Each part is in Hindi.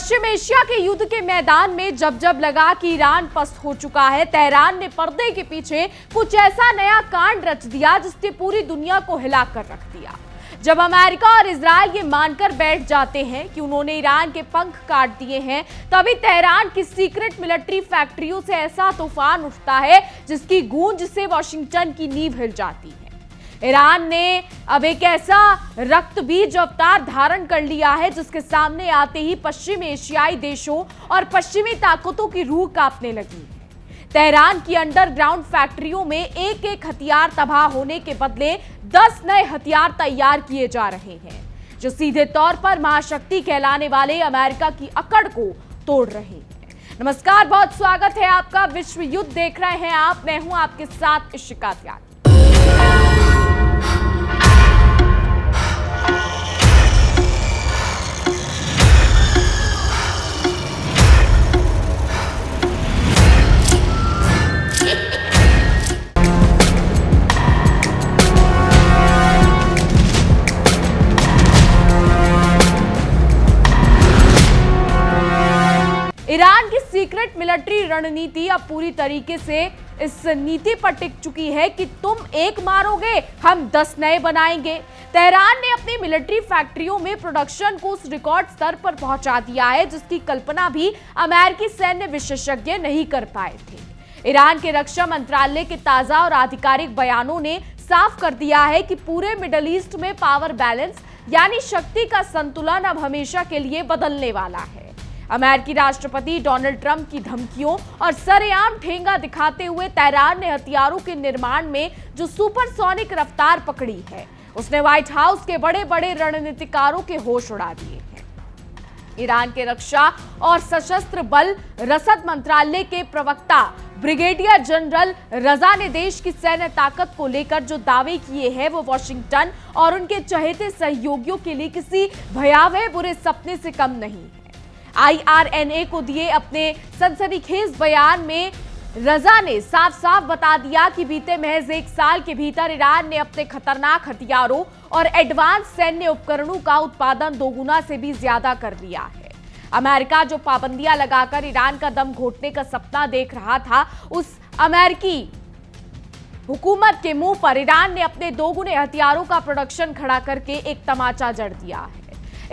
पश्चिम एशिया के युद्ध के मैदान में जब जब लगा कि ईरान पस्त हो चुका है, तेहरान ने पर्दे के पीछे कुछ ऐसा नया कांड रच दिया जिसने पूरी दुनिया को हिलाकर रख दिया। जब अमेरिका और इजराइल ये मानकर बैठ जाते हैं कि उन्होंने ईरान के पंख काट दिए हैं, तभी तेहरान की सीक्रेट मिलिट्री फैक्ट्रियों से ऐसा तूफान उठता है जिसकी गूंज से वॉशिंगटन की नींव हिल जाती है। ईरान ने अब एक ऐसा रक्त बीज अवतार धारण कर लिया है जिसके सामने आते ही पश्चिम एशियाई देशों और पश्चिमी ताकतों की रूह कांपने लगी है। तेहरान की अंडरग्राउंड फैक्ट्रियों में एक एक हथियार तबाह होने के बदले 10 नए हथियार तैयार किए जा रहे हैं, जो सीधे तौर पर महाशक्ति कहलाने वाले अमेरिका की अकड़ को तोड़ रहे हैं। नमस्कार, बहुत स्वागत है आपका। विश्व युद्ध देख रहे हैं आप, मैं हूं आपके साथ इशिका त्यागी। ईरान की सीक्रेट मिलिट्री रणनीति अब पूरी तरीके से इस नीति पर टिक चुकी है कि तुम एक मारोगे, हम 10 नए बनाएंगे। तेहरान ने अपनी मिलिट्री फैक्ट्रियों में प्रोडक्शन को उस रिकॉर्ड स्तर पर पहुंचा दिया है जिसकी कल्पना भी अमेरिकी सैन्य विशेषज्ञ नहीं कर पाए थे। ईरान के रक्षा मंत्रालय के ताजा और आधिकारिक बयानों ने साफ कर दिया है कि पूरे मिडिल ईस्ट में पावर बैलेंस यानी शक्ति का संतुलन अब हमेशा के लिए बदलने वाला है। अमेरिकी राष्ट्रपति डोनाल्ड ट्रंप की धमकियों और सरेआम ठेंगा दिखाते हुए तेहरान ने हथियारों के निर्माण में जो सुपरसोनिक रफ्तार पकड़ी है, उसने व्हाइट हाउस के बड़े बड़े रणनीतिकारों के होश उड़ा दिए हैं। ईरान के रक्षा और सशस्त्र बल रसद मंत्रालय के प्रवक्ता ब्रिगेडियर जनरल रजा ने देश की सैन्य ताकत को लेकर जो दावे किए हैं वो वॉशिंगटन और उनके चहेते सहयोगियों के लिए किसी भयावह बुरे सपने से कम नहीं है। IRNA को दिए अपने सनसनीखेज बयान में रजा ने साफ साफ बता दिया कि बीते महज 1 साल के भीतर ईरान ने अपने खतरनाक हथियारों और एडवांस सैन्य उपकरणों का उत्पादन 2 गुना से भी ज्यादा कर लिया है। अमेरिका जो पाबंदियां लगाकर ईरान का दम घोटने का सपना देख रहा था, उस अमेरिकी हुकूमत के मुंह पर ईरान ने अपने 2 गुने हथियारों का प्रोडक्शन खड़ा करके एक तमाचा जड़ दिया है।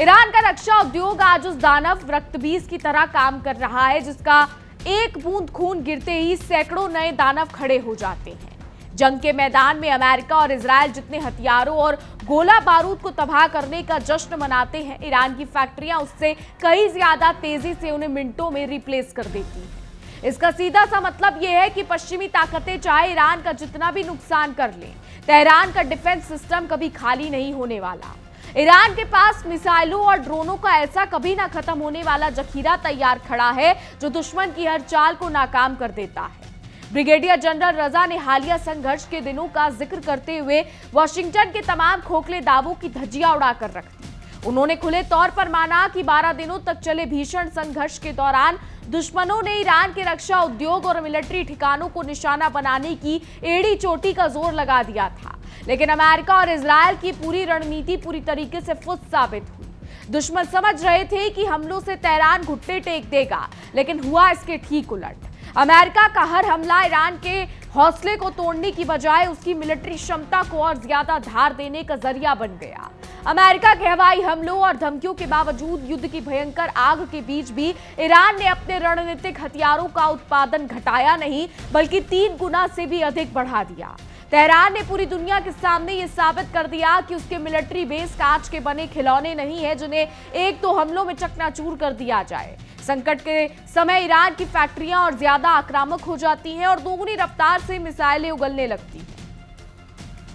ईरान का रक्षा उद्योग आज उस दानव रक्तबीज की तरह काम कर रहा है जिसका एक बूंद खून गिरते ही सैकड़ों नए दानव खड़े हो जाते हैं। जंग के मैदान में अमेरिका और इजराइल जितने हथियारों और गोला बारूद को तबाह करने का जश्न मनाते हैं, ईरान की फैक्ट्रियां उससे कई ज्यादा तेजी से उन्हें मिनटों में रिप्लेस कर देती हैं। इसका सीधा सा मतलब यह है कि पश्चिमी ताकतें चाहे ईरान का जितना भी नुकसान कर लें, तेहरान का डिफेंस सिस्टम कभी खाली नहीं होने वाला। ईरान के पास मिसाइलों और ड्रोनों का ऐसा कभी ना खत्म होने वाला जखीरा तैयार खड़ा है जो दुश्मन की हर चाल को नाकाम कर देता है। ब्रिगेडियर जनरल रजा ने हालिया संघर्ष के दिनों का जिक्र करते हुए वॉशिंगटन के तमाम खोखले दावों की धज्जियां उड़ाकर रख दी। उन्होंने खुले तौर पर माना कि 12 दिनों तक चले भीषण संघर्ष के दौरान दुश्मनों ने ईरान के रक्षा उद्योग और मिलिट्री ठिकानों को निशाना बनाने की एड़ी चोटी का जोर लगा दिया था, लेकिन अमेरिका और इजराइल की पूरी रणनीति पूरी तरीके से फुस साबित हुई। दुश्मन समझ रहे थे कि हमलों से तेहरान घुटने टेक देगा, लेकिन हुआ इसके ठीक उलट। अमेरिका का हर हमला ईरान के हौसले को तोड़ने की बजाय उसकी मिलिट्री क्षमता को और ज्यादा धार देने का जरिया बन गया। अमेरिका के हवाई हमलों और धमकियों के बावजूद युद्ध की भयंकर आग के बीच भी ईरान ने अपने रणनीतिक हथियारों का उत्पादन घटाया नहीं, बल्कि 3 गुना से भी अधिक बढ़ा दिया। तेहरान ने पूरी दुनिया के सामने ये साबित कर दिया कि उसके मिलिट्री बेस कांच के बने खिलौने नहीं है जिन्हें 1-2 हमलों में चकनाचूर कर दिया जाए। संकट के समय ईरान की फैक्ट्रियां और ज्यादा आक्रामक हो जाती हैं और 2 गुनी रफ्तार से मिसाइलें उगलने लगती हैं।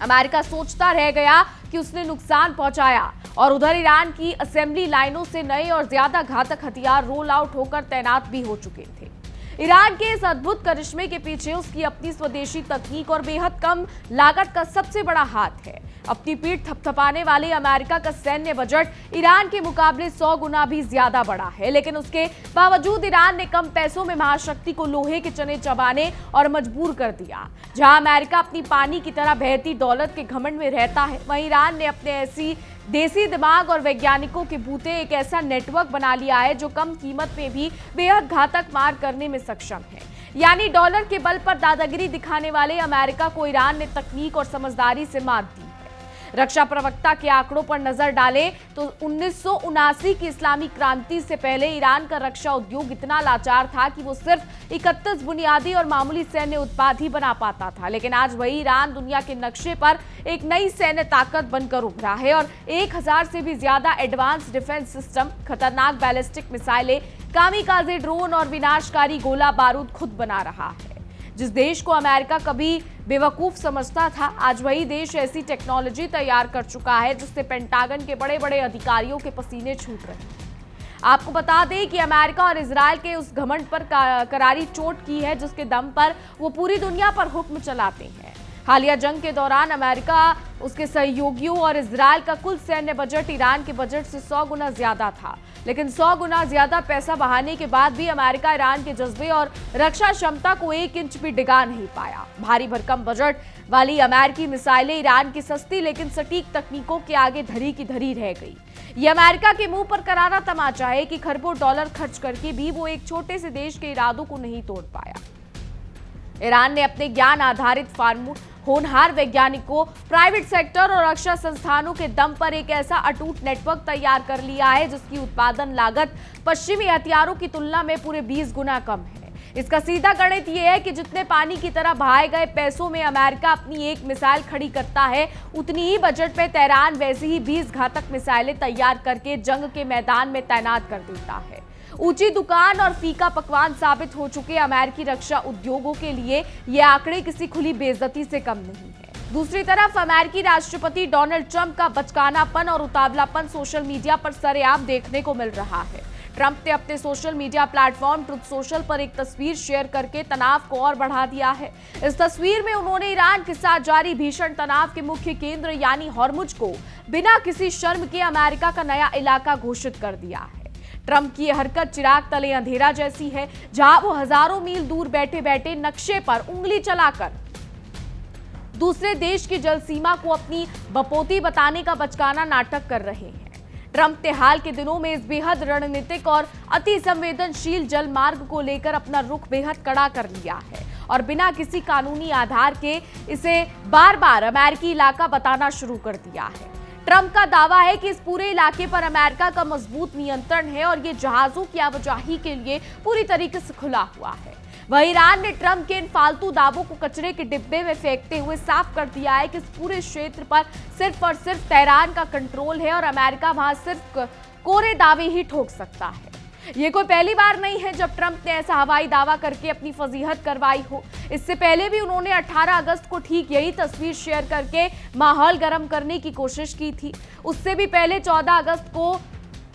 अमेरिका सोचता रह गया कि उसने नुकसान पहुंचाया और उधर ईरान की असेंबली लाइनों से नए और ज्यादा घातक हथियार रोल आउट होकर तैनात भी हो चुके थे। ईरान के इस अद्भुत करिश्मे के पीछे उसकी अपनी स्वदेशी तकनीक और बेहद कम लागत का सबसे बड़ा हाथ है। अपनी पीठ थपथपाने वाले अमेरिका का सैन्य बजट ईरान के मुकाबले 100 गुना भी ज्यादा बड़ा है, लेकिन उसके बावजूद ईरान ने कम पैसों में महाशक्ति को लोहे के चने चबाने और मजबूर कर दिया। जहां अमेरिका अपनी पानी की तरह बहती दौलत के घमंड में रहता है, वहीं ईरान ने अपने ऐसी देसी दिमाग और वैज्ञानिकों के बूते एक ऐसा नेटवर्क बना लिया है जो कम कीमत में भी बेहद घातक मार करने में सक्षम है। यानी डॉलर के बल पर दादागिरी दिखाने वाले अमेरिका को ईरान ने तकनीक और समझदारी से मात दी है। रक्षा प्रवक्ता के आंकड़ों पर नजर डालें तो 1979 की इस्लामी क्रांति से पहले ईरान का रक्षा उद्योग इतना लाचार था कि वो सिर्फ 31 बुनियादी और मामूली सैन्य उत्पाद ही बना पाता था। लेकिन आज वही ईरान दुनिया के नक्शे पर एक नई सैन्य ताकत बनकर उभरा है और 1000 से भी ज्यादा एडवांस डिफेंस सिस्टम, खतरनाक बैलिस्टिक मिसाइलें, कामिकाज़े ड्रोन और विनाशकारी गोला बारूद खुद बना रहा है। जिस देश को अमेरिका कभी बेवकूफ समझता था, आज वही देश ऐसी टेक्नोलॉजी तैयार कर चुका है जिससे पेंटागन के बड़े बड़े अधिकारियों के पसीने छूट रहे हैं। आपको बता दें कि अमेरिका और इजराइल के उस घमंड पर करारी चोट की है जिसके दम पर वो पूरी दुनिया पर हुक्म चलाते हैं। हालिया जंग के दौरान अमेरिका, उसके सहयोगियों और इजराइल का कुल सैन्य बजट ईरान के बजट से 100 गुना ज्यादा था। लेकिन 100 गुना ज्यादा पैसा बहाने के बाद भी अमेरिका ईरान के जज्बे और रक्षा क्षमता को 1 इंच भी डिगा नहीं पाया। भारी भरकम बजट वाली अमेरिकी मिसाइलें ईरान की सस्ती लेकिन सटीक तकनीकों के आगे धरी की धरी रह गई। ये अमेरिका के मुंह पर करारा तमाचा है कि खरबों डॉलर खर्च करके भी वो एक छोटे से देश के इरादों को नहीं तोड़ पाया। ईरान ने अपने ज्ञान आधारित होनहार वैज्ञानिकों, प्राइवेट सेक्टर और रक्षा संस्थानों के दम पर एक ऐसा अटूट नेटवर्क तैयार कर लिया है जिसकी उत्पादन लागत पश्चिमी हथियारों की तुलना में पूरे 20 गुना कम है। इसका सीधा गणित यह है कि जितने पानी की तरह बहाए गए पैसों में अमेरिका अपनी एक मिसाइल खड़ी करता है, उतनी ही बजट में तेहरान वैसी ही 20 घातक मिसाइलें तैयार करके जंग के मैदान में तैनात कर देता है। ऊंची दुकान और फीका पकवान साबित हो चुके अमेरिकी रक्षा उद्योगों के लिए ये आंकड़े किसी खुली बेइज्जती से कम नहीं है। दूसरी तरफ अमेरिकी राष्ट्रपति डोनाल्ड ट्रंप का बचकानापन और उतावलापन सोशल मीडिया पर सरेआम देखने को मिल रहा है। ट्रंप ने अपने social media platform truth social पर एक तस्वीर शेयर करके तनाव को और बढ़ा दिया है। इस तस्वीर में उन्होंने ईरान के साथ जारी भीषण तनाव के मुख्य केंद्र यानी हॉर्मुज को बिना किसी शर्म के अमेरिका का नया इलाका घोषित कर दिया है। ट्रंप की यह हरकत चिराग तले अंधेरा जैसी है, जहां वो हजारों मील दूर बैठे बैठे नक्शे पर उंगली चलाकर दूसरे देश की जल सीमा को अपनी बपोती बताने का बचकाना नाटक कर रहे हैं। ट्रंप ने हाल के दिनों में इस बेहद रणनीतिक और अति संवेदनशील जल मार्ग को लेकर अपना रुख बेहद कड़ा कर लिया है और बिना किसी कानूनी आधार के इसे बार बार अमेरिकी इलाका बताना शुरू कर दिया है। ट्रंप का दावा है कि इस पूरे इलाके पर अमेरिका का मजबूत नियंत्रण है और ये जहाजों की आवाजाही के लिए पूरी तरीके से खुला हुआ है। वहीं ईरान ने ट्रंप के इन फालतू दावों को कचरे के डिब्बे में फेंकते हुए साफ कर दिया है कि इस पूरे क्षेत्र पर सिर्फ और सिर्फ तेहरान का कंट्रोल है और अमेरिका वहां सिर्फ कोरे दावे ही ठोक सकता है। ये कोई पहली बार नहीं है जब ट्रंप ने ऐसा हवाई दावा करके अपनी फजीहत करवाई हो। इससे पहले भी उन्होंने 18 अगस्त को ठीक यही तस्वीर शेयर करके माहौल गर्म करने की कोशिश की थी। उससे भी पहले 14 अगस्त को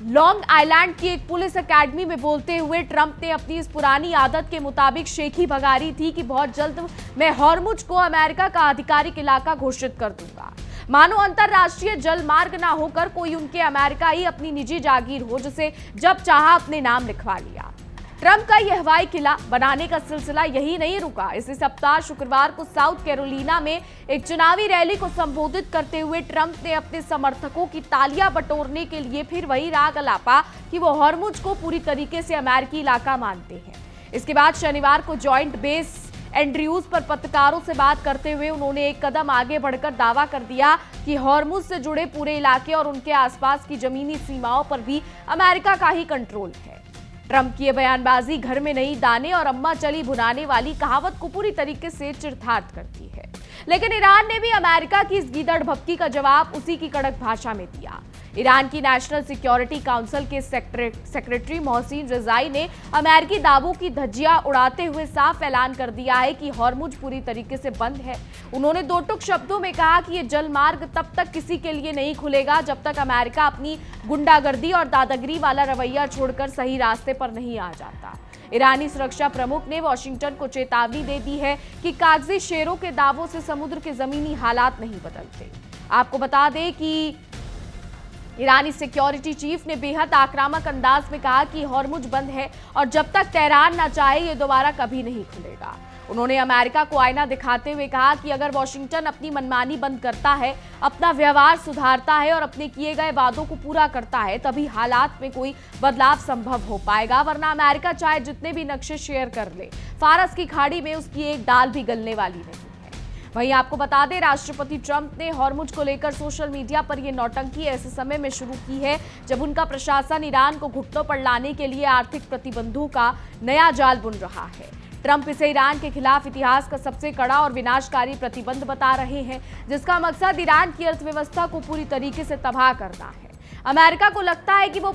लॉन्ग आइलैंड की एक पुलिस एकेडमी में बोलते हुए ट्रंप ने अपनी इस पुरानी आदत के मुताबिक शेखी भगा रही थी कि बहुत जल्द मैं हॉर्मुज को अमेरिका का आधिकारिक इलाका घोषित कर दूंगा। मानो अंतरराष्ट्रीय जल मार्ग ना होकर कोई उनके अमेरिका ही अपनी निजी जागीर हो जिसे जब चाहा अपने नाम लिखवा लिया। ट्रंप का यह हवाई किला बनाने का सिलसिला यही नहीं रुका। इसी सप्ताह शुक्रवार को साउथ कैरोलिना में एक चुनावी रैली को संबोधित करते हुए ट्रंप ने अपने समर्थकों की तालियां बटोरने के लिए फिर वही राग अलापा कि वो हॉर्मुज को पूरी तरीके से अमेरिकी इलाका मानते हैं। इसके बाद शनिवार को जॉइंट बेस एंड्रयूज पर पत्रकारों से बात करते हुए उन्होंने एक कदम आगे बढ़कर दावा कर दिया कि हॉर्मुज से जुड़े पूरे इलाके और उनके आसपास की जमीनी सीमाओं पर भी अमेरिका का ही कंट्रोल है। ट्रंप की यह बयानबाजी घर में नहीं दाने और अम्मा चली भुनाने वाली कहावत को पूरी तरीके से चरितार्थ करती है। लेकिन ईरान ने भी अमेरिका की इस गीदड़ भपकी का जवाब उसी की कड़क भाषा में दिया। ईरान की नेशनल सिक्योरिटी काउंसिल के सेक्रेटरी मोहसिन रिजाई ने अमेरिकी दावों की धज्जियां उड़ाते हुए साफ ऐलान कर दिया है कि हॉर्मुज पूरी तरीके से बंद है। उन्होंने दो टुक शब्दों में कहा कि यह जल मार्ग तब तक किसी के लिए नहीं खुलेगा जब तक अमेरिका अपनी गुंडागर्दी और दादागिरी वाला रवैया छोड़कर सही रास्ते पर नहीं आ जाता। ईरानी सुरक्षा प्रमुख ने वॉशिंगटन को चेतावनी दे दी है कि कागजी शेरों के दावों से समुद्र के जमीनी हालात नहीं बदलते। आपको बता दें कि ईरानी सिक्योरिटी चीफ ने बेहद आक्रामक अंदाज में कहा कि हॉर्मुज बंद है और जब तक तेहरान न चाहे ये दोबारा कभी नहीं खुलेगा। उन्होंने अमेरिका को आईना दिखाते हुए कहा कि अगर वॉशिंगटन अपनी मनमानी बंद करता है, अपना व्यवहार सुधारता है और अपने किए गए वादों को पूरा करता है, तभी हालात में कोई बदलाव संभव हो पाएगा, वरना अमेरिका चाहे जितने भी नक्शे शेयर कर ले, फारस की खाड़ी में उसकी एक दाल भी गलने वाली नहीं है। वहीं आपको बता दें, राष्ट्रपति ट्रंप ने हॉर्मुज को लेकर सोशल मीडिया पर यह नौटंकी ऐसे समय में शुरू की है जब उनका प्रशासन ईरान को घुटनों पर लाने के लिए आर्थिक प्रतिबंधों का नया जाल बुन रहा है। ट्रंप इसे ईरान के खिलाफ इतिहास का सबसे कड़ा और विनाशकारी प्रतिबंध बता रहे हैं, जिसका मकसद ईरान की अर्थव्यवस्था को पूरी तरीके से तबाह करना है। अमेरिका को लगता है कि वो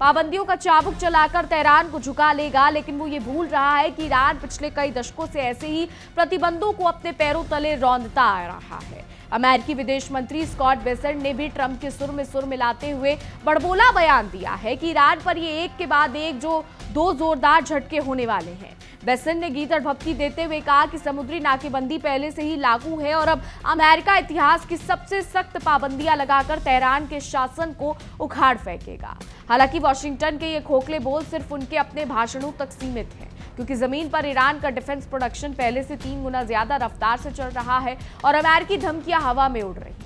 पाबंदियों का चाबुक चलाकर तेहरान को झुका लेगा, लेकिन वो ये भूल रहा है कि ईरान पिछले कई दशकों से ऐसे ही प्रतिबंधों को अपने पैरों तले रौंदता आ रहा है। अमेरिकी विदेश मंत्री स्कॉट बेसेंट ने भी ट्रंप के सुर में सुर मिलाते हुए बड़बोला बयान दिया है कि ईरान पर ये एक के बाद एक दो जोरदार झटके होने वाले हैं। बेसेंट ने गीदड़ भभकी देते हुए कहा कि समुद्री नाकेबंदी पहले से ही लागू है और अब अमेरिका इतिहास की सबसे सख्त पाबंदियां लगाकर तेहरान के शासन को उखाड़ फेंकेगा। हालांकि वॉशिंगटन के ये खोखले बोल सिर्फ उनके अपने भाषणों तक सीमित हैं, क्योंकि जमीन पर ईरान का डिफेंस प्रोडक्शन पहले से 3 गुना ज्यादा रफ्तार से चल रहा है और अमेरिकी धमकियां हवा में उड़ रही हैं।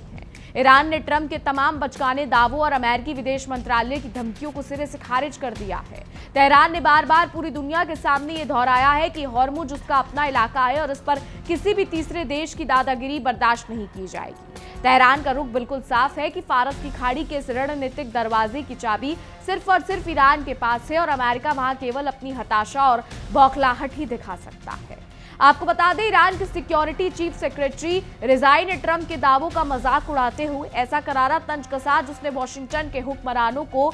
ईरान ने ट्रंप के तमाम बचकाने दावों और अमेरिकी विदेश मंत्रालय की धमकियों को सिरे से खारिज कर दिया है। तेहरान ने बार बार पूरी दुनिया के सामने ये दोहराया है कि हॉर्मुज उसका अपना इलाका है और इस पर किसी भी तीसरे देश की दादागिरी बर्दाश्त नहीं की जाएगी। तेहरान का रुख बिल्कुल साफ है कि फारस की खाड़ी के इस रणनीतिक दरवाजे की चाबी सिर्फ और सिर्फ ईरान के पास है और अमेरिका वहां केवल अपनी हताशा और बौखलाहट ही दिखा सकता है। आपको बता दें, ईरान के सिक्योरिटी चीफ सेक्रेटरी रिजाई ने ट्रंप के दावों का मजाक उड़ाते हुए ऐसा करारा तंज कसा जिसने वॉशिंगटन के हुक्मरानों को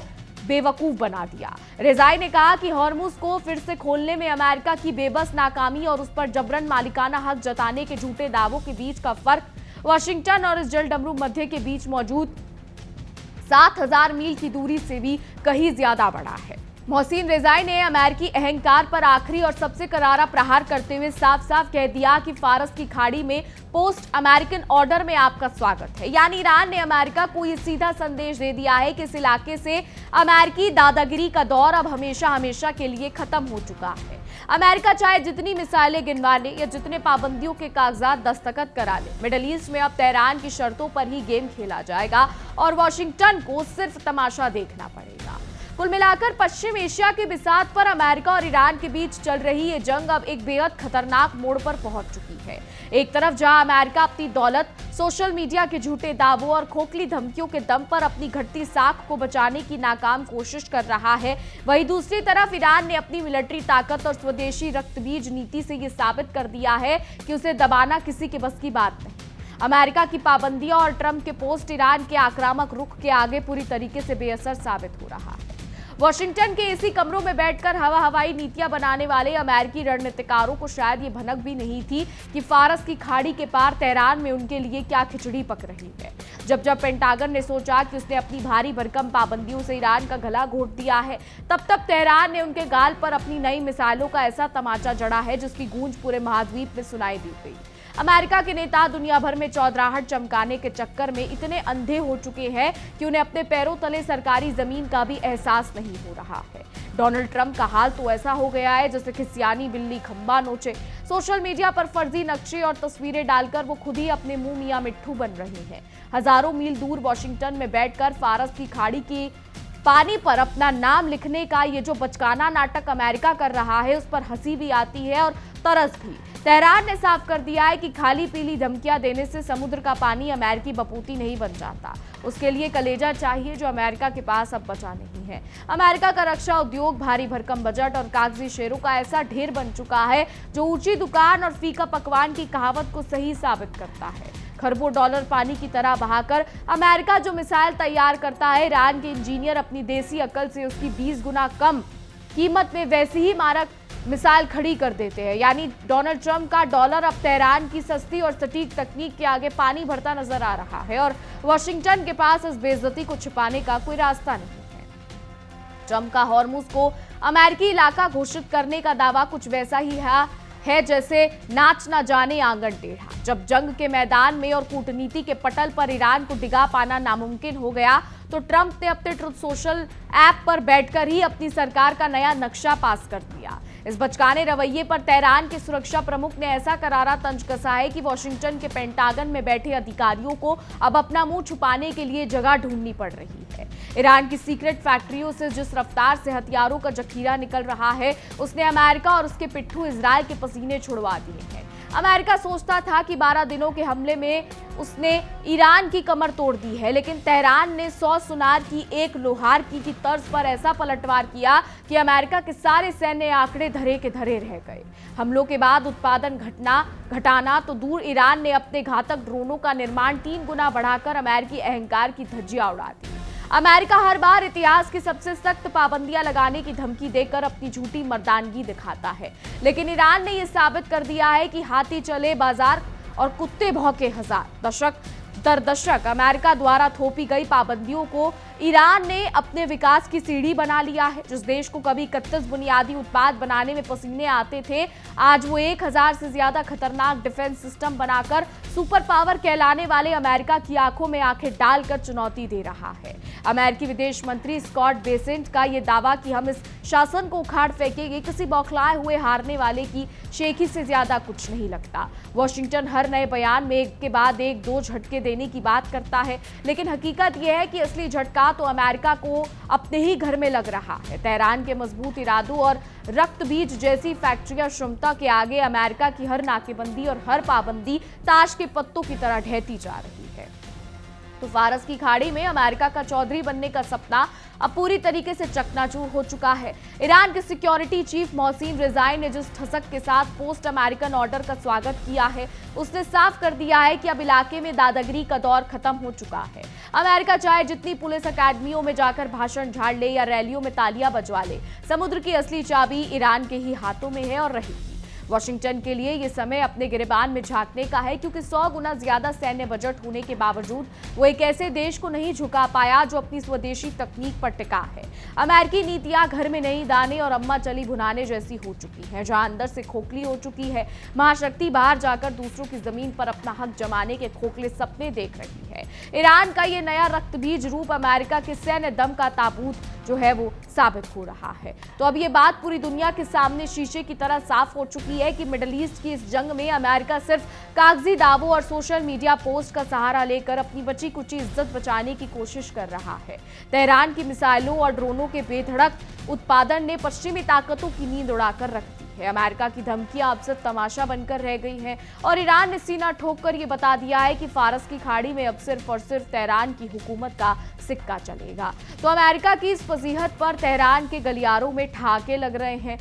बेवकूफ बना दिया। रिजाई ने कहा कि हॉर्मुज को फिर से खोलने में अमेरिका की बेबस नाकामी और उस पर जबरन मालिकाना हक जताने के झूठे दावों के बीच का फर्क वॉशिंगटन और इस जलडमरू मध्य के बीच मौजूद 7000 मील की दूरी से भी कहीं ज्यादा बड़ा है। मोहसिन रिजाई ने अमेरिकी अहंकार पर आखिरी और सबसे करारा प्रहार करते हुए साफ साफ कह दिया कि फारस की खाड़ी में पोस्ट अमेरिकन ऑर्डर में आपका स्वागत है। यानी ईरान ने अमेरिका को यह सीधा संदेश दे दिया है कि इस इलाके से अमेरिकी दादागिरी का दौर अब हमेशा हमेशा के लिए खत्म हो चुका है। अमेरिका चाहे जितनी मिसाइलें गिनवा ले या जितने पाबंदियों के कागजात दस्तखत करा ले, मिडल ईस्ट में अब तेहरान की शर्तों पर ही गेम खेला जाएगा और वॉशिंगटन को सिर्फ तमाशा देखना पड़ेगा। कुल मिलाकर पश्चिम एशिया के बिसात पर अमेरिका और ईरान के बीच चल रही ये जंग अब एक बेहद खतरनाक मोड़ पर पहुंच चुकी है। एक तरफ जहां अमेरिका अपनी दौलत, सोशल मीडिया के झूठे दावों और खोखली धमकियों के दम पर अपनी घटती साख को बचाने की नाकाम कोशिश कर रहा है, वहीं दूसरी तरफ ईरान ने अपनी मिलिट्री ताकत और स्वदेशी रक्तबीज नीति से ये साबित कर दिया है कि उसे दबाना किसी के बस की बात नहीं। अमेरिका की पाबंदियां और ट्रंप के पोस्ट ईरान के आक्रामक रुख के आगे पूरी तरीके से बेअसर साबित हो रहा है। वॉशिंगटन के इसी कमरों में बैठकर हवाई नीतियां बनाने वाले अमेरिकी रणनीतिकारों को शायद ये भनक भी नहीं थी कि फारस की खाड़ी के पार तेहरान में उनके लिए क्या खिचड़ी पक रही है। जब पेंटागन ने सोचा कि उसने अपनी भारी भरकम पाबंदियों से ईरान का गला घोट दिया है, तब तेहरान ने उनके गाल पर अपनी नई मिसाइलों का ऐसा तमाचा जड़ा है जिसकी गूंज पूरे महाद्वीप में सुनाई दी गई। अमेरिका के नेता दुनिया भर में चौधराहट चमकाने के चक्कर में इतने अंधे हो चुके हैं कि उन्हें अपने पैरों तले सरकारी जमीन का भी एहसास नहीं हो रहा है। डोनाल्ड ट्रंप का हाल तो ऐसा हो गया है जैसे खिसियानी बिल्ली खंबा नोचे। सोशल मीडिया पर फर्जी नक्शे और तस्वीरें डालकर वो खुद ही अपने मुंह मियां मिट्ठू बन रहे हैं। हजारों मील दूर वॉशिंगटन में बैठकर फारस की खाड़ी की पानी पर अपना नाम लिखने का ये जो बचकाना नाटक अमेरिका कर रहा है, उस पर हंसी भी आती है और तरस भी। तेहरान ने साफ कर दिया है कि खाली पीली धमकियां देने से समुद्र का पानी अमेरिकी बपूती नहीं बन जाता। उसके लिए कलेजा चाहिए जो अमेरिका के पास अब बचा नहीं है। अमेरिका का रक्षा उद्योग भारी भरकम बजट और कागजी शेयरों का ऐसा ढेर बन चुका है जो ऊंची दुकान और फीका पकवान की कहावत को सही साबित करता है। खरबों डॉलर पानी की तरह बहाकर अमेरिका जो मिसाइल तैयार करता है, ईरान के इंजीनियर अपनी देसी अकल से उसकी 20 गुना कम कीमत में वैसी ही मारक मिसाइल खड़ी कर देते हैं। यानी डोनाल्ड ट्रंप का डॉलर अब तेहरान की सस्ती और सटीक तकनीक के आगे पानी भरता नजर आ रहा है और वॉशिंगटन के पास इस बेइज्जती को छिपाने का कोई रास्ता नहीं है। ट्रंप का हॉर्मुज को अमेरिकी इलाका घोषित करने का दावा कुछ वैसा ही है जैसे नाच ना जाने आंगन टेढ़ा। जब जंग के मैदान में और कूटनीति के पटल पर ईरान को डिगा पाना नामुमकिन हो गया तो ट्रंप ने अपने ट्रुथ सोशल ऐप पर बैठकर ही अपनी सरकार का नया नक्शा पास कर दिया। इस बचकाने रवैये पर तेहरान के सुरक्षा प्रमुख ने ऐसा करारा तंज कसा है कि वॉशिंगटन के पेंटागन में बैठे अधिकारियों को अब अपना मुंह छुपाने के लिए जगह ढूंढनी पड़ रही है। ईरान की सीक्रेट फैक्ट्रियों से जिस रफ्तार से हथियारों का जखीरा निकल रहा है, उसने अमेरिका और उसके पिट्ठू इजरायल के पसीने छुड़वा दिए हैं। अमेरिका सोचता था कि 12 दिनों के हमले में उसने ईरान की कमर तोड़ दी है, लेकिन तेहरान ने 100 सुनार की एक लोहार की तर्ज पर ऐसा पलटवार किया कि अमेरिका के सारे सैन्य आंकड़े धरे के धरे रह गए। हमलों के बाद उत्पादन घटाना तो दूर, ईरान ने अपने घातक ड्रोनों का निर्माण 3 गुना बढ़ाकर अमेरिकी अहंकार की धज्जियां उड़ा दी। अमेरिका हर बार इतिहास की सबसे सख्त पाबंदियां लगाने की धमकी देकर अपनी झूठी मर्दानगी दिखाता है, लेकिन ईरान ने यह साबित कर दिया है कि हाथी चले बाजार और कुत्ते भौंके हजार। दशक दर दशक अमेरिका द्वारा थोपी गई पाबंदियों को ईरान ने अपने विकास की सीढ़ी बना लिया है। जिस देश को कभी 31 बुनियादी उत्पाद बनाने में पसीने आते थे, आज वो 1000 से ज्यादा खतरनाक डिफेंस सिस्टम बनाकर सुपर पावर कहलाने वाले अमेरिका की आंखों में आंखें डालकर चुनौती दे रहा है। अमेरिकी विदेश मंत्री स्कॉट बेसेंट का यह दावा कि हम इस शासन को उखाड़ फेंकेंगे, किसी बौखलाए हुए हारने वाले की शेखी से ज्यादा कुछ नहीं लगता। वॉशिंगटन हर नए बयान में एक के बाद एक 2 झटके देने की बात करता है, लेकिन हकीकत यह है कि असली झटका तो अमेरिका को अपने ही घर में लग रहा है। तेहरान के मजबूत इरादों और रक्त बीज जैसी फैक्ट्रियां क्षमता के आगे अमेरिका की हर नाकेबंदी और हर पाबंदी ताश के पत्तों की तरह ढहती जा रही है। तो फारस की खाड़ी में अमेरिका का चौधरी बनने का सपना अब पूरी तरीके से चकनाचूर हो चुका है। ईरान के सिक्योरिटी चीफ मोहसिन रिजाई ने जिस ठसक के साथ पोस्ट अमेरिकन ऑर्डर का स्वागत किया है, उसने साफ कर दिया है कि अब इलाके में दादागिरी का दौर खत्म हो चुका है। अमेरिका चाहे जितनी पुलिस अकादमियों में जाकर भाषण झाड़ ले या रैलियों में तालियां बजवा ले, समुद्र की असली चाबी ईरान के ही हाथों में है और रहेगी। वॉशिंगटन के लिए ये समय अपने गिरेबान में झांकने का है, क्योंकि 100 गुना ज्यादा सैन्य बजट होने के बावजूद वो एक ऐसे देश को नहीं झुका पाया जो अपनी स्वदेशी तकनीक पर टिका है। अमेरिकी नीतियां घर में नहीं दाने और अम्मा चली भुनाने जैसी हो चुकी है, जहां अंदर से खोखली हो चुकी है। महाशक्ति बाहर जाकर दूसरों की जमीन पर अपना हक जमाने के खोखले सपने देख रही है। ईरान का ये नया रक्तबीज रूप अमेरिका के सैन्य दम का ताबूत जो है वो साबित हो रहा है। तो अब ये बात पूरी दुनिया के सामने शीशे की तरह साफ हो चुकी है कि मिडिल ईस्ट की इस जंग में अमेरिका सिर्फ कागजी दावों और सोशल मीडिया पोस्ट का सहारा लेकर अपनी बची कुची इज्जत बचाने की कोशिश कर रहा है। तेहरान की मिसाइलों और ड्रोनों के बेधड़क उत्पादन ने पश्चिमी ताकतों की नींद उड़ाकर रख दी है। अमेरिका की धमकियां अब सिर्फ तमाशा बनकर रह गई हैं और ईरान ने सीना ठोककर ये बता दिया है कि फारस की खाड़ी में अब सिर्फ और सिर्फ तेहरान की हुकूमत का सिक्का चलेगा। तो अमेरिका की इस फजीहत पर तेहरान के गलियारों में ठहाके लग रहे हैं,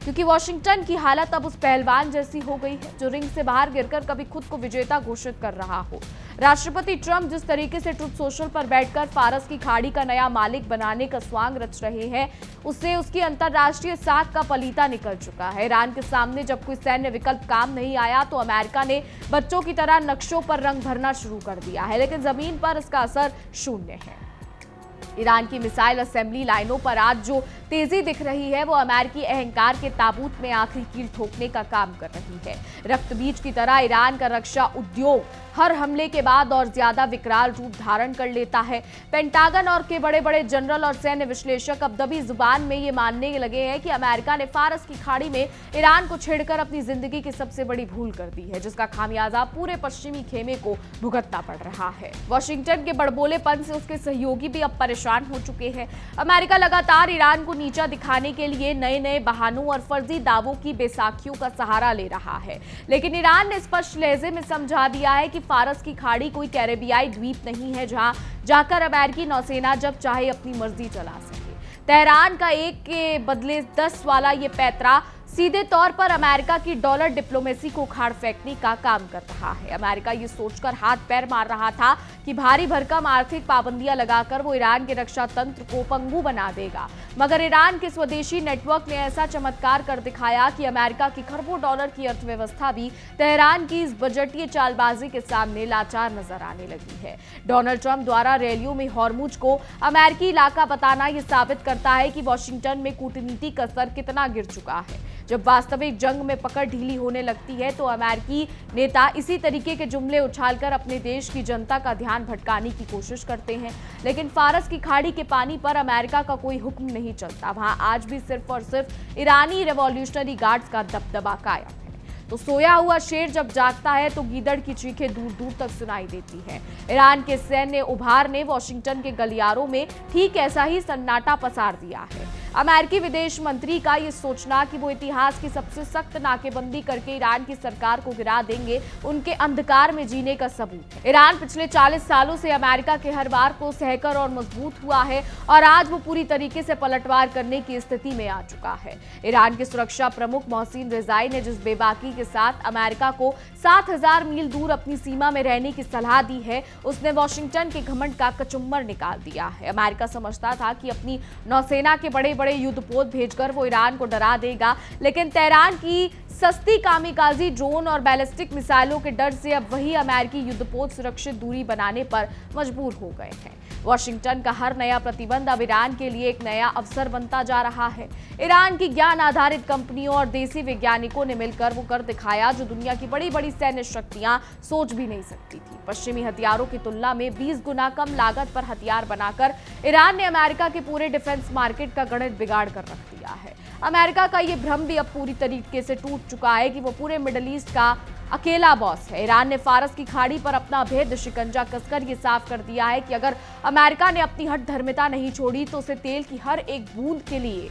क्योंकि वॉशिंगटन की हालत अब उस पहलवान जैसी हो गई है जो रिंग से बाहर गिरकर कभी खुद को विजेता घोषित कर रहा हो। राष्ट्रपति ट्रंप जिस तरीके से ट्रुथ सोशल पर बैठकर फारस की खाड़ी का नया मालिक बनाने का स्वांग रच रहे हैं, उससे उसकी अंतरराष्ट्रीय साख का पलीता निकल चुका है। ईरान के सामने जब कोई सैन्य विकल्प काम नहीं आया तो अमेरिका ने बच्चों की तरह नक्शों पर रंग भरना शुरू कर दिया है, लेकिन जमीन पर इसका असर शून्य है। ईरान की मिसाइल असेंबली लाइनों पर आज जो तेजी दिख रही है वो अमेरिकी अहंकार के ताबूत में आखिरी कील ठोकने का काम कर रही है। रक्तबीज की तरह ईरान का रक्षा उद्योग हर हमले के बाद और ज्यादा विकराल रूप धारण कर लेता है। पेंटागन और के बड़े बड़े जनरल और सैन्य विश्लेषक अब दबी जुबान में ये मानने लगे हैं कि अमेरिका ने फारस की खाड़ी में ईरान को छेड़कर अपनी जिंदगी की सबसे बड़ी भूल कर दी है, जिसका खामियाजा पूरे पश्चिमी खेमे को भुगतना पड़ रहा है। वॉशिंगटन के बड़बोलेपन से उसके सहयोगी भी अब परेशान हो चुके हैं। अमेरिका लगातार ईरान को नीचा दिखाने के लिए नए नए बहानों और फर्जी दावों की बेसाखियों का सहारा ले रहा है, लेकिन ईरान ने स्पष्ट लहजे में समझा दिया है कि फारस की खाड़ी कोई कैरेबियाई द्वीप नहीं है जहां जाकर अमेरिकी नौसेना जब चाहे अपनी मर्जी चला सके। तेहरान का 1 के बदले 10 वाला ये पैतरा सीधे तौर पर अमेरिका की डॉलर डिप्लोमेसी को उखाड़ फेंकने का काम कर रहा है। अमेरिका ये सोचकर हाथ पैर मार रहा था कि भारी भरकम आर्थिक पाबंदियां लगाकर वो ईरान के रक्षा तंत्र को पंगु बना देगा, मगर ईरान के स्वदेशी नेटवर्क ने ऐसा चमत्कार कर दिखाया कि अमेरिका की खरबों डॉलर की अर्थव्यवस्था भी तेहरान की इस बजटीय चालबाजी के सामने लाचार नजर आने लगी है। डोनाल्ड ट्रंप द्वारा रैलियों में हॉर्मुज को अमेरिकी इलाका बताना यह साबित करता है कि वॉशिंगटन में कूटनीति का स्तर कितना गिर चुका है। जब वास्तविक जंग में पकड़ ढीली होने लगती है तो अमेरिकी नेता इसी तरीके के जुमले उछालकर अपने देश की जनता का ध्यान भटकाने की कोशिश करते हैं। लेकिन फारस की खाड़ी के पानी पर अमेरिका का कोई हुक्म नहीं चलता। वहां आज भी सिर्फ और सिर्फ ईरानी रेवोल्यूशनरी गार्ड्स का दबदबा कायम है। तो सोया हुआ शेर जब जागता है तो गीदड़ की चीखें दूर दूर तक सुनाई देती है। ईरान के सैन्य उभार ने वॉशिंगटन के गलियारों में ठीक ऐसा ही सन्नाटा पसार दिया है। अमेरिकी विदेश मंत्री का ये सोचना कि वो इतिहास की सबसे सख्त नाकेबंदी करके ईरान की सरकार को गिरा देंगे, उनके अंधकार में जीने का सबूत है। ईरान पिछले 40 सालों से अमेरिका के हर वार को सहकर और मजबूत हुआ है और आज वो पूरी तरीके से पलटवार करने की स्थिति में आ चुका है। ईरान के सुरक्षा प्रमुख मोहसिन रिजाई ने जिस बेबाकी के साथ अमेरिका को 7000 मील दूर अपनी सीमा में रहने की सलाह दी है, उसने वॉशिंगटन के घमंड का कचुम्बर निकाल दिया है। अमेरिका समझता था कि अपनी नौसेना के बड़े बड़े युद्धपोत भेजकर वो ईरान को डरा देगा, लेकिन तेहरान की सस्ती कामिकाजी ड्रोन और बैलिस्टिक मिसाइलों के डर से अब वही अमेरिकी युद्धपोत सुरक्षित दूरी बनाने पर मजबूर हो गए हैं। वॉशिंगटन का हर नया प्रतिबंध अब ईरान के लिए एक नया अवसर बनता जा रहा है। ईरान की ज्ञान आधारित कंपनियों और देसी वैज्ञानिकों ने मिलकर वो कर दिखाया जो दुनिया की बड़ी बड़ी सैन्य शक्तियां सोच भी नहीं सकती थी। पश्चिमी हथियारों की तुलना में 20 गुना कम लागत पर हथियार बनाकर ईरान ने अमेरिका के पूरे डिफेंस मार्केट का गणित बिगाड़ कर रख दिया है। अमेरिका का ये भ्रम भी अब पूरी तरीके से टूट चुका है कि वो पूरे मिडिल ईस्ट का अकेला बॉस है। ईरान ने फारस की खाड़ी पर अपना अभेद्य शिकंजा कसकर ये साफ कर दिया है कि अगर अमेरिका ने अपनी हठ धर्मिता नहीं छोड़ी तो उसे तेल की हर एक बूंद के लिए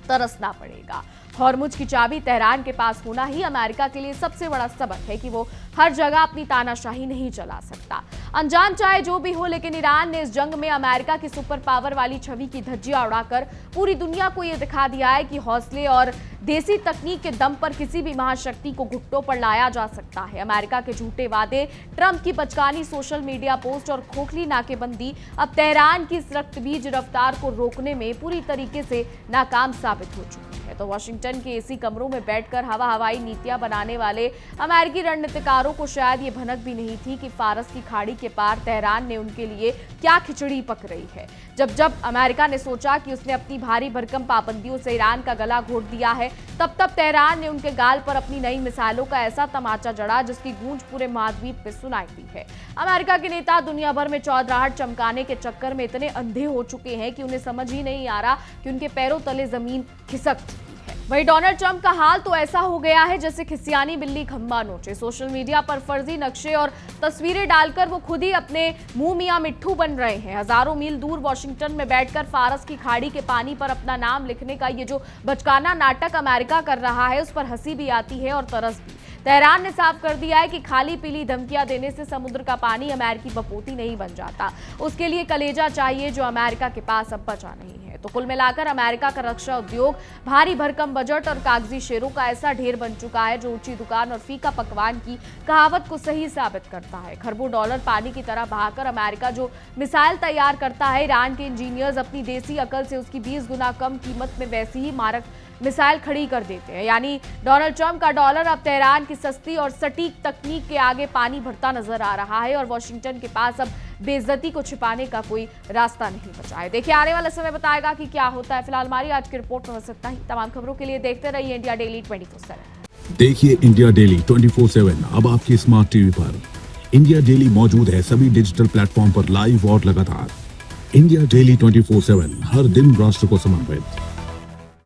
तरसना पड़ेगा। हॉर्मुज की चाबी तेहरान के पास होना ही अमेरिका के लिए सबसे बड़ा सबक है कि वो हर जगह अपनी तानाशाही नहीं चला सकता। अनजान चाहे जो भी हो, लेकिन ईरान ने इस जंग में अमेरिका की सुपर पावर वाली छवि की धज्जियां उड़ाकर पूरी दुनिया को यह दिखा दिया है कि हौसले और देसी तकनीक के दम पर किसी भी महाशक्ति को घुटनों पर लाया जा सकता है। अमेरिका के झूठे वादे, ट्रंप की बचकानी सोशल मीडिया पोस्ट और खोखली नाकेबंदी अब तेहरान की इस रक्तबीज रफ्तार को रोकने में पूरी तरीके से नाकाम साबित हो चुकी है। तो वॉशिंगटन के एसी कमरों में बैठकर हवाई नीतियां बनाने वाले अमेरिकी रणनीतिकारों को शायद ये भनक भी नहीं थी कि फारस की खाड़ी के पार तेहरान ने उनके लिए क्या खिचड़ी पक रही है। जब अमेरिका ने सोचा कि उसने अपनी भारी भरकम पाबंदियों से ईरान का गला घोट दिया है, तब तेहरान ने उनके गाल पर अपनी नई मिसाइलों का ऐसा तमाचा जड़ा जिसकी गूंज पूरे महाद्वीप में सुनाई दी है। अमेरिका के नेता दुनिया भर में चौधराहट चमकाने के चक्कर में इतने अंधे हो चुके हैं कि उन्हें समझ ही नहीं आ रहा कि उनके पैरों तले जमीन खिसक चुकी है। वहीं डोनाल्ड ट्रंप का हाल तो ऐसा हो गया है जैसे खिसियानी बिल्ली खंबा नोचे। सोशल मीडिया पर फर्जी नक्शे और तस्वीरें डालकर वो खुद ही अपने मुंह मियां मिट्ठू बन रहे हैं। हजारों मील दूर वॉशिंगटन में बैठकर फारस की खाड़ी के पानी पर अपना नाम लिखने का ये जो बचकाना नाटक अमेरिका कर रहा है, उस पर हंसी भी आती है और तरस भी। तेहरान ने साफ कर दिया है कि खाली पीली धमकियां देने से समुद्र का पानी अमेरिकी बपोती नहीं बन जाता, उसके लिए कलेजा चाहिए जो अमेरिका के पास अब बचा नहीं है। तो कुल मिलाकर अमेरिका का रक्षा उद्योग भारी भरकम बजट और कागजी शेरों का ऐसा ढेर बन चुका है जो ऊंची दुकान और फीका पकवान की कहावत को सही साबित करता है। खरबों डॉलर पानी की तरह बहाकर अमेरिका जो मिसाइल तैयार करता है, ईरान के इंजीनियर्स अपनी देसी अकल से उसकी 20 गुना कम कीमत में वैसी ही मारक मिसाइल खड़ी कर देते हैं। यानी डोनाल्ड ट्रंप का डॉलर अब तेहरान की सस्ती और सटीक तकनीक के आगे पानी भरता नजर आ रहा है और वॉशिंगटन के पास अब बेइज्जती को छिपाने का कोई रास्ता नहीं बचा है। देखिए आने वाला समय बताएगा कि क्या होता है। फिलहाल हमारी आज की रिपोर्ट में बस इतना ही। तमाम खबरों के लिए देखते रहिए इंडिया डेली 24/7। देखिए इंडिया डेली 24/7 अब आपकी स्मार्ट टीवी पर। इंडिया डेली मौजूद है सभी डिजिटल प्लेटफॉर्म पर लाइव और लगातार। इंडिया डेली 24/7 हर दिन राष्ट्र को समर्पित।